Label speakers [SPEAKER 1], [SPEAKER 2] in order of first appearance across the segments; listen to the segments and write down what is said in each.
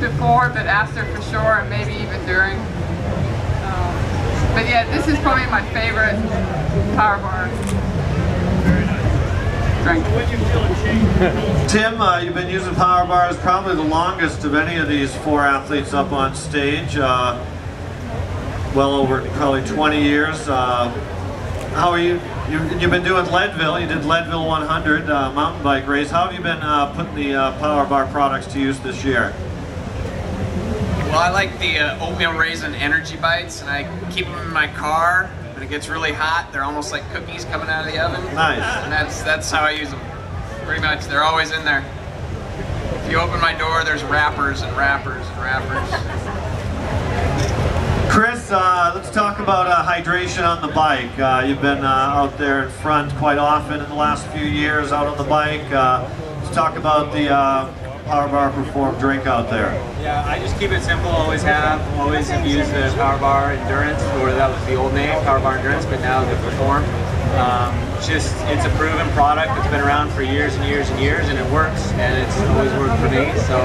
[SPEAKER 1] before, but after for sure, and maybe even during. But yeah, this is probably my favorite power bar drink.
[SPEAKER 2] Tim, you've been using power bars probably the longest of any of these four athletes up on stage. Well over probably 20 years. How are you? You've been doing Leadville. You did Leadville 100 mountain bike race. How have you been putting the power bar products to use this year?
[SPEAKER 3] Well, I like the oatmeal raisin energy bites, and I keep them in my car. When it gets really hot, they're almost like cookies coming out of the oven.
[SPEAKER 2] Nice.
[SPEAKER 3] And that's how I use them. Pretty much, they're always in there. If you open my door, there's wrappers and wrappers and wrappers.
[SPEAKER 2] Chris, let's talk about hydration on the bike. You've been out there in front quite often in the last few years out on the bike. Let's talk about the Power Bar Perform drink out there.
[SPEAKER 4] Yeah, I just keep it simple, always have used the Power Bar Endurance, or that was the old name, Power Bar Endurance, but now the Perform. It's a proven product that's been around for years and years and years, and it works, and it's always worked for me. So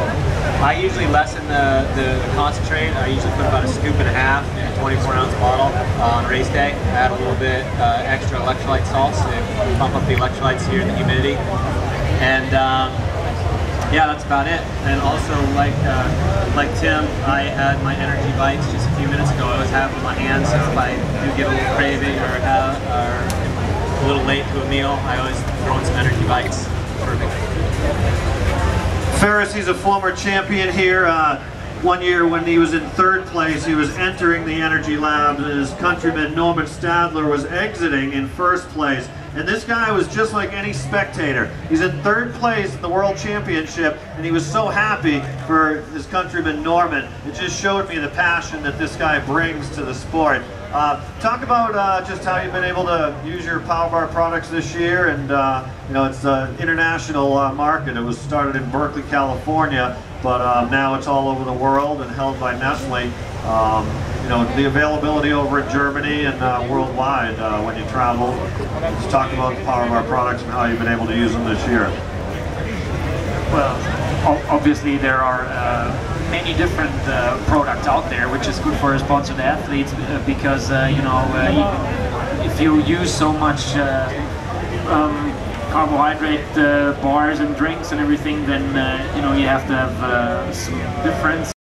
[SPEAKER 4] I usually lessen the concentrate. I usually put about a scoop and a half in a 24-ounce bottle on race day. Add a little bit extra electrolyte salts to pump up the electrolytes here in the humidity. And yeah, that's about it. And also, like Tim, I had my energy bites just a few minutes ago. I always have them in my hand, so if I do get a little craving or a little late to a meal, I always throw in some energy bites. Perfect.
[SPEAKER 2] Ferris, he's a former champion here. One year when he was in third place, he was entering the energy lab, and his countryman Norman Stadler was exiting in first place. And this guy was just like any spectator. He's in third place in the World Championship, and he was so happy for his countryman Norman. It just showed me the passion that this guy brings to the sport. Talk about just how you've been able to use your Power Bar products this year, and you know, it's an international market. It was started in Berkeley, California, but now it's all over the world and held by Nestle. You know, the availability over in Germany and worldwide when you travel. Just talk about the Power Bar products and how you've been able to use them this year.
[SPEAKER 5] Well, obviously there are many different products out there, which is good for sponsored athletes because you know, if you use so much carbohydrate bars and drinks and everything, then you know, you have to have some difference.